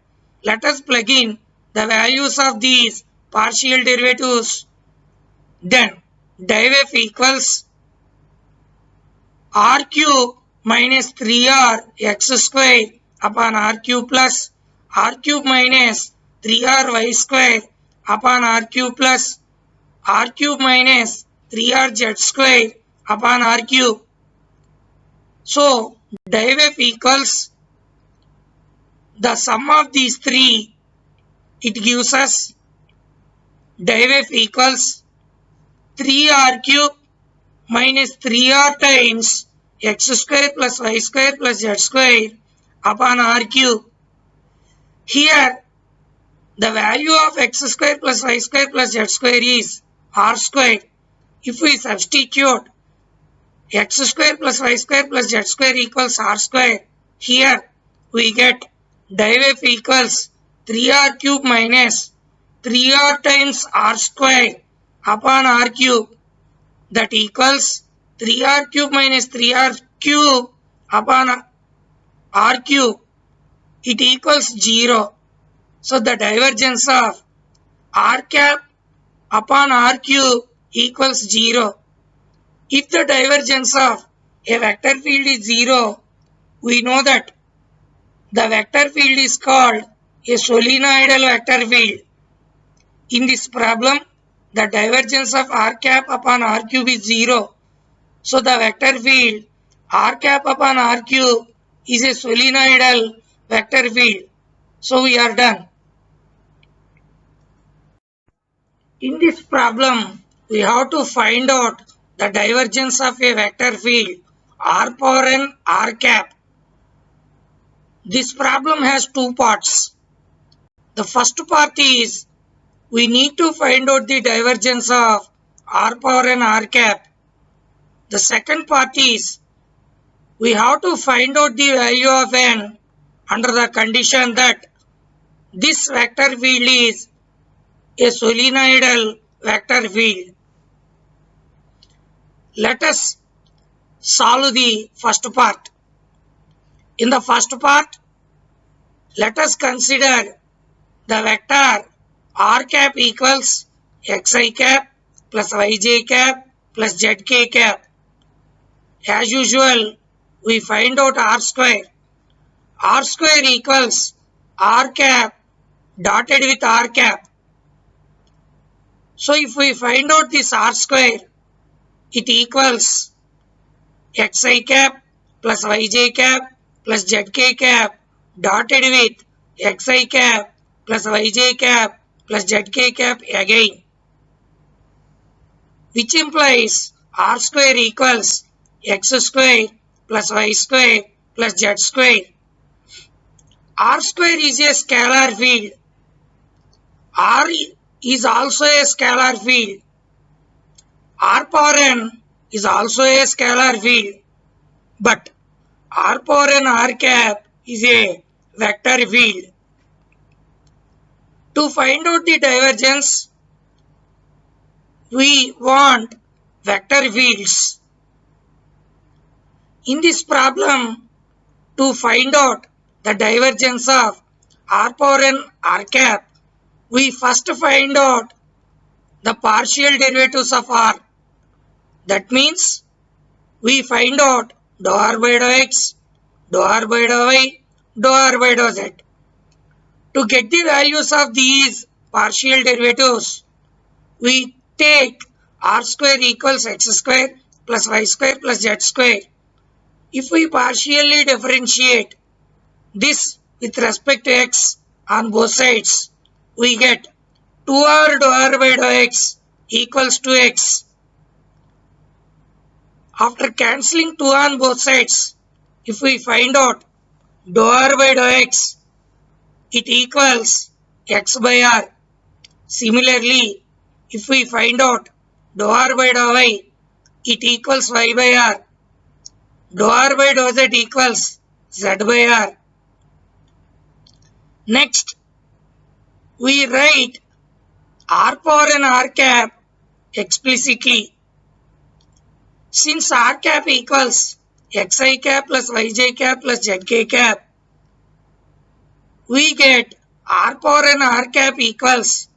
Let us plug in the values of these partial derivatives. Then div f equals r cube minus 3r x square upon r cube plus r cube minus 3r y square upon r cube plus r cube minus 3r z square upon r cube. So div f equals the sum of these three. It gives us div f equals 3r cube minus 3r times x square plus y square plus z square upon r cube. Here the value of x square plus y square plus z square is r square. If we substitute x square plus y square plus z square equals r square, here we get div f equals 3r cube minus 3r times r square upon r cube, that equals 3r cube minus 3r cube upon r cube. It equals 0. So the divergence of r cap upon r cube equals 0. If the divergence of a vector field is 0, we know that the vector field is called a solenoidal vector field. In this problem, the divergence of r cap upon r cube is 0. So the vector field r cap upon r cube is a solenoidal vector field. So we are done. In this problem, we have to find out the divergence of a vector field r power n r cap. This problem has two parts. The first part is we need to find out the divergence of r power n r cap. The second part is we have to find out the value of n under the condition that this vector field is a solenoidal vector field. Let us solve the first part. In the first part, let us consider the vector r cap equals xi cap plus yj cap plus zk cap. As usual, we find out r square. R square equals r cap dotted with r cap. So if we find out this r square, it equals xi cap plus yj cap plus zk cap dotted with xi cap plus yj cap plus zk cap again, which implies r square equals x square plus y square plus z square. R square is a scalar field. R is also a scalar field. R power n is also a scalar field. But r power n r cap is a vector field. To find out the divergence, we want vector fields. In this problem, to find out the divergence of r power n r cap, we first find out the partial derivatives of r. That means we find out dou r by dou x, dou r by dou y, dou r by dou z. To get the values of these partial derivatives, we take r square equals x square plus y square plus z square. If we partially differentiate this with respect to x on both sides, we get 2r dou r by dou x equals 2x. After cancelling 2 on both sides, if we find out dou r by dou x, it equals x by r. Similarly, if we find out dou r by dou y, it equals y by r. Dou r by dou z equals z by r. Next, we write r power n r cap explicitly. Since r cap equals xi cap plus yj cap plus zk cap, we get r power n r cap equals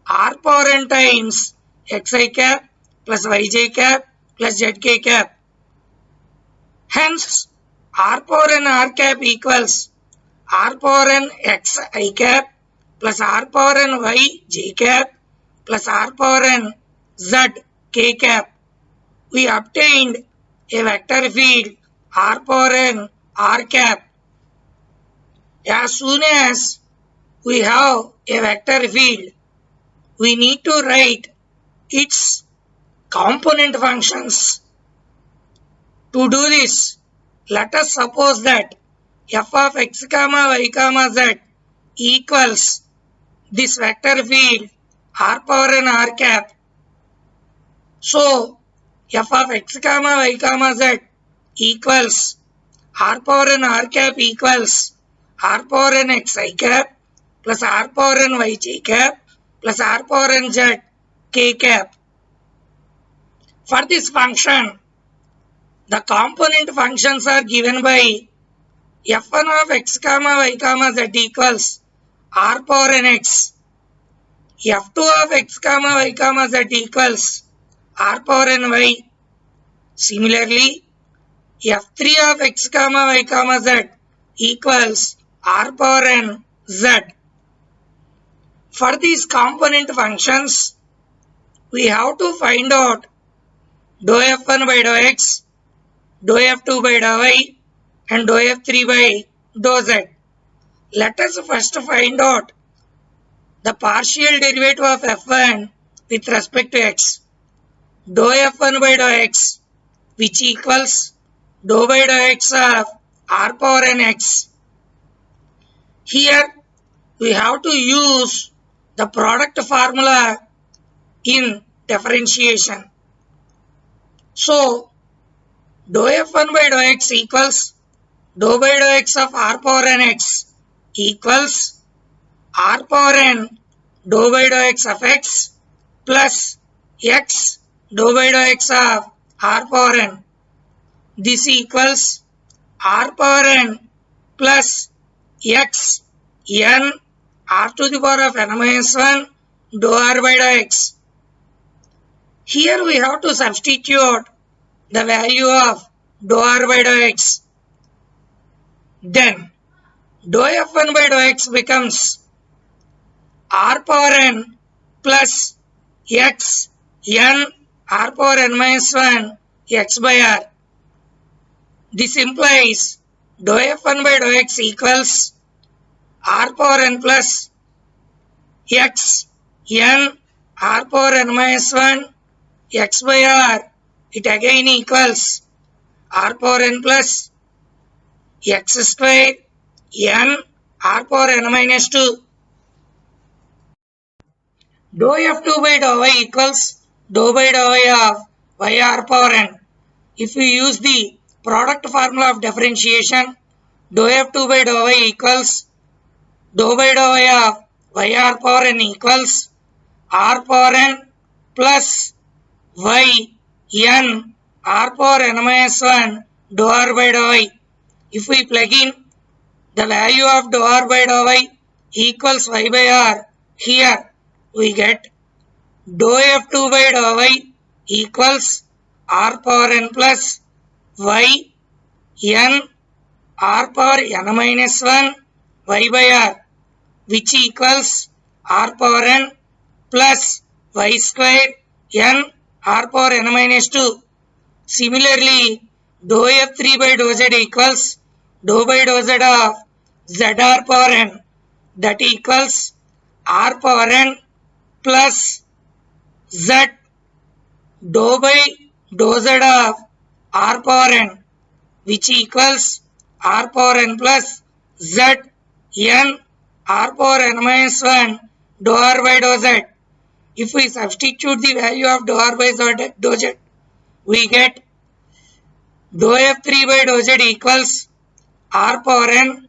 r power n times xi cap plus yj cap plus zk cap. Hence, r power n r cap equals r power n xi cap plus r power n yj cap plus r power n z k cap. We obtained a vector field r power n r cap. As soon as we have a vector field, we need to write its component functions. To do this, let us suppose that f of x comma y comma z equals this vector field r power n r cap. So, f of x comma y comma z equals r power n r cap equals r power n xi cap plus r power n yj cap plus r power n z k cap. For this function, the component functions are given by f1 of x comma y comma z equals r power n x, f2 of x comma y comma z equals r power n y. Similarly, f3 of x comma y comma z equals r power n z. For these component functions, we have to find out dou f1 by dou x, dou f2 by dou y, and dou f3 by dou z. Let us first find out the partial derivative of f1 with respect to x. Dou f1 by dou x, which equals dou by dou x of r power n x. Here we have to use the product formula in differentiation. So, dou f1 by dou x equals dou by dou x of r power n x equals r power n dou by dou x of x plus x dou by dou x of r power n. This equals r power n plus x n r to the power of n minus 1 dou r by dou x. Here we have to substitute the value of dou r by dou x. Then dou f1 by dou x becomes r power n plus x n r power n minus 1 x by r. This implies dou f1 by dou x equals r power n plus x n r power n minus 1 x by r, it again equals r power n plus x square n r power n minus 2. Dou f2 by dou y equals dou by dou y of y r power n. If we use the product formula of differentiation, dou f2 by dou y equals dou by dou y of y r power n equals r power n plus y n r power n minus 1 dou r by dou y. If we plug in the value of dou r by dou y equals y by r, here we get dou f2 by dou y equals r power n plus y n r power n minus 1 y by r, which equals r power n plus y square n r power n minus 2. Similarly, dou f3 by dou z equals dou by dou z of zr power n, that equals r power n plus z dou by dou z of r power n, which equals r power n plus z n r power n minus 1 dou r by dou z. If we substitute the value of dou r by dou z, we get dou f3 by dou z equals r power n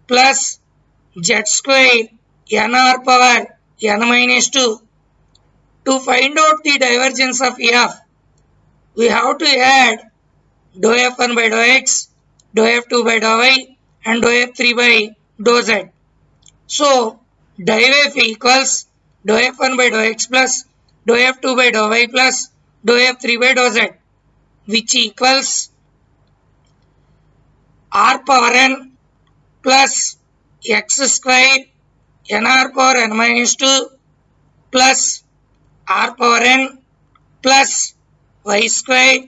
plus z square n r power n minus 2. To find out the divergence of f, we have to add dou f1 by dou x, dou f2 by dou y, and dou f3 by dou z. So, div f equals dou f1 by dou x plus dou f2 by dou y plus dou f3 by dou z, which equals r power n plus x square n r power n minus 2 plus r power n plus y square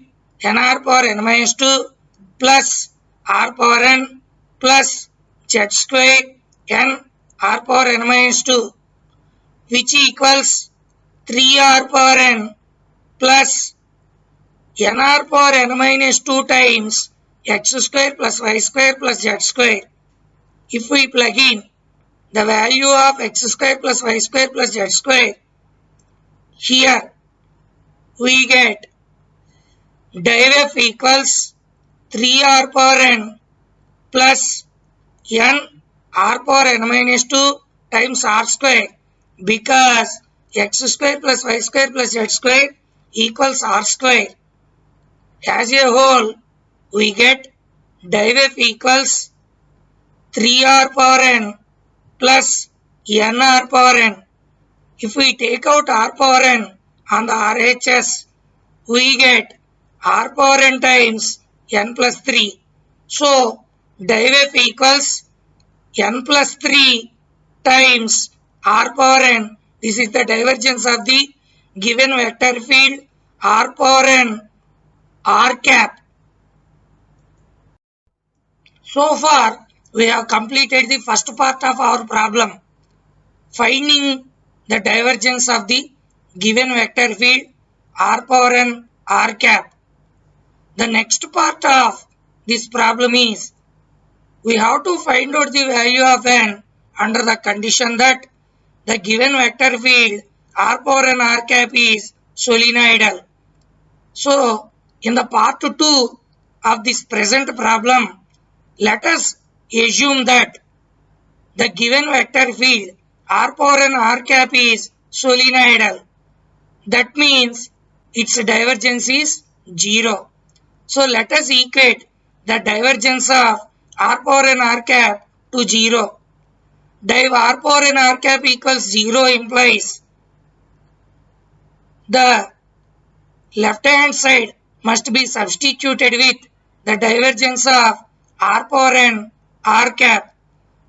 n r power n minus 2 plus r power n plus z square n r power n minus 2, which equals 3r power n plus n r power n minus 2 times x square plus y square plus z square. If we plug in the value of x square plus y square plus z square, here we get div f equals 3r power n plus n r power n minus 2 times r square, because x square plus y square plus z square equals r square. As a whole, we get div f equals 3r power n plus nr power n. If we take out r power n on the RHS, we get r power n times n plus 3. So, div f equals n plus 3 times r power n. This is the divergence of the given vector field r power n r cap. So far, we have completed the first part of our problem, finding the divergence of the given vector field r power n r cap. The next part of this problem is we have to find out the value of n under the condition that the given vector field r power n r cap is solenoidal. So, in the part 2 of this present problem, let us assume that the given vector field r power n r cap is solenoidal. That means its divergence is 0. So let us equate the divergence of r power n r cap to 0. Div r power n r cap equals 0 implies the left hand side must be substituted with the divergence of r power n r cap,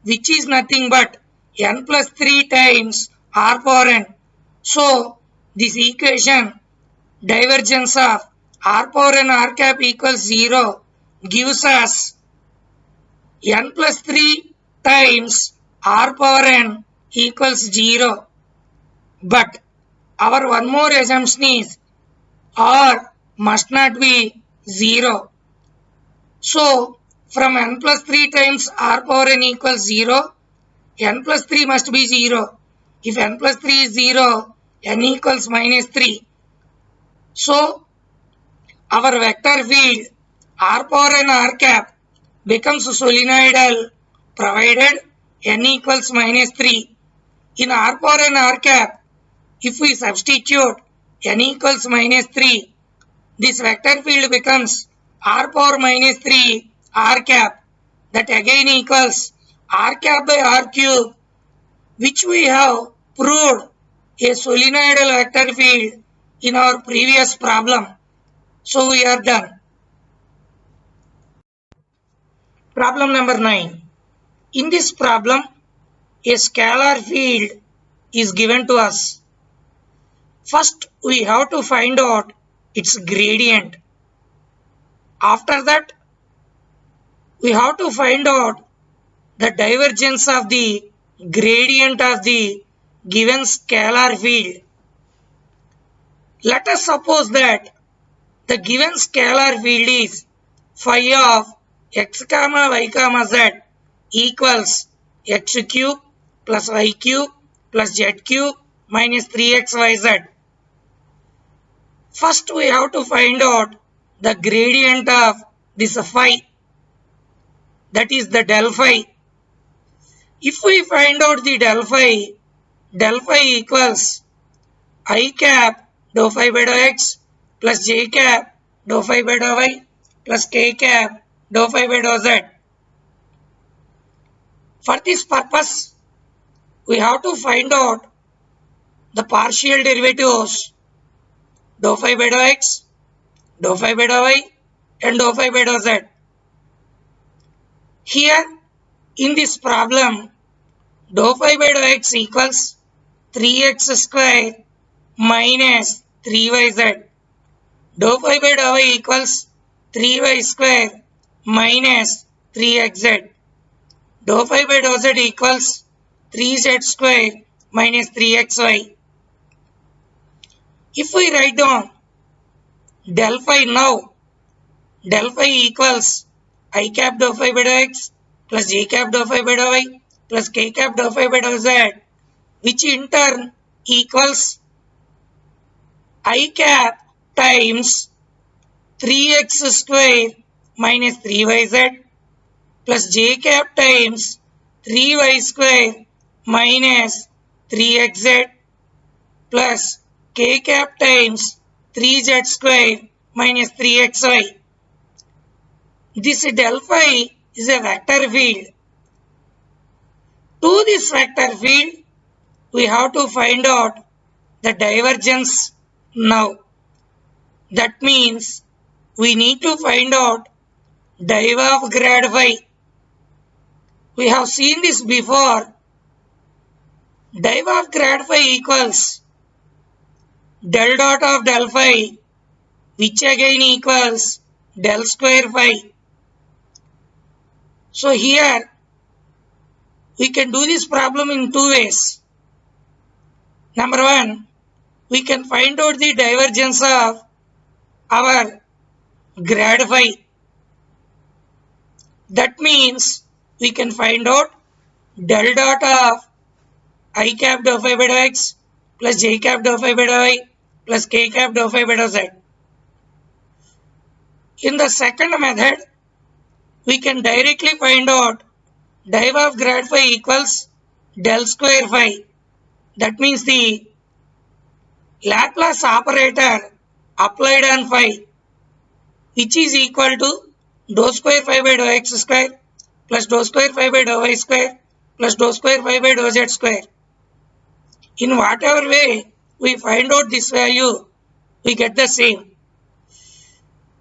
which is nothing but n plus 3 times r power n. So, this equation divergence of r power n r cap equals 0 gives us n plus 3 times r power n equals 0. But our one more assumption is r must not be 0. So from n plus 3 times r power n equals 0, n plus 3 must be 0. If n plus 3 is 0, n equals minus 3. So our vector field r power n r cap becomes solenoidal provided n equals minus 3. In r power n r cap, if we substitute n equals minus 3, this vector field becomes r power minus 3 r cap, that again equals r cap by r cube, which we have proved a solenoidal vector field in our previous problem. So we are done. Problem number 9. In this problem, a scalar field is given to us. First, we have to find out its gradient. After that, we have to find out the divergence of the gradient of the given scalar field. Let us suppose that the given scalar field is phi of x comma y comma z equals x cube plus y cube plus z cube minus 3xyz. First we have to find out the gradient of this phi, that is the del phi. If we find out the del phi equals I cap dou phi by dou x plus j cap dou phi by dou y plus k cap dou phi by dou z. For this purpose, we have to find out the partial derivatives dou phi by dou x, dou phi by dou y and dou phi by dou z. Here in this problem, dou phi by dou x equals 3x square minus 3yz. Dou phi by dou y equals 3y square minus 3xz. Dou phi by dou z equals 3z square minus 3xy. If we write down del phi now, del phi equals I cap dou phi by dou x plus j cap dou phi by dou y plus k cap dou phi by dou z, which in turn equals I cap times 3x square minus 3yz plus j cap times 3y square minus 3xz plus k cap times 3z square minus 3xy. This del phi is a vector field. To this vector field, we have to find out the divergence now. That means we need to find out div of grad phi. We have seen this before. Div of grad phi equals del dot of del phi, which again equals del square phi. So here we can do this problem in two ways. Number one, we can find out the divergence of our grad phi. That means we can find out del dot of I cap dou phi by dou x plus j cap dou phi by dou y plus k cap dou phi by dou z. In the second method, we can directly find out div of grad phi equals del square phi. That means the Laplace operator applied on phi, which is equal to dou square phi by dou x square plus dou square phi by dou y square plus dou square phi by dou z square. In whatever way we find out this value, we get the same.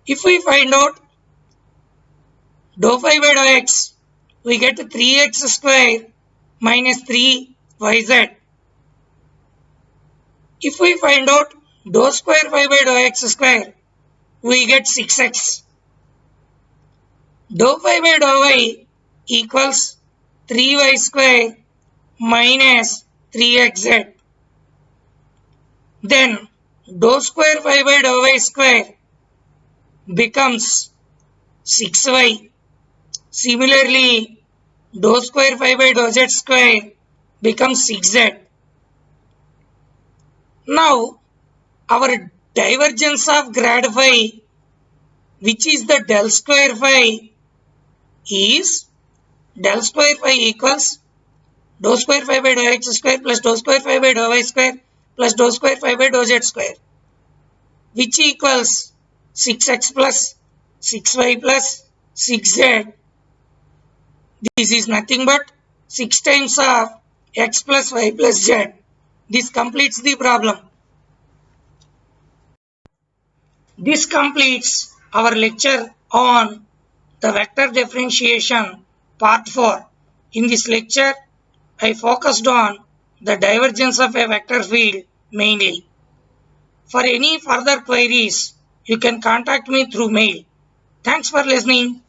If we find out dou phi by dou x, we get 3x square minus 3yz. If we find out dou square phi by dou x square, we get 6x. Dou phi by dou y equals 3y square minus 3xz. then dou square phi by dou y square becomes 6y. Similarly, dou square phi by dou z square becomes 6z. Now, our divergence of grad phi, which is the del square phi, is del square phi equals dou square phi by dou x square plus dou square phi by dou y square plus dou square phi by dou z square, which equals 6x plus 6y plus 6z. This is nothing but 6 times of x plus y plus z. This completes the problem. This completes our lecture on the vector differentiation part 4. In this lecture, I focused on the divergence of a vector field mainly. For any further queries, you can contact me through mail. Thanks for listening.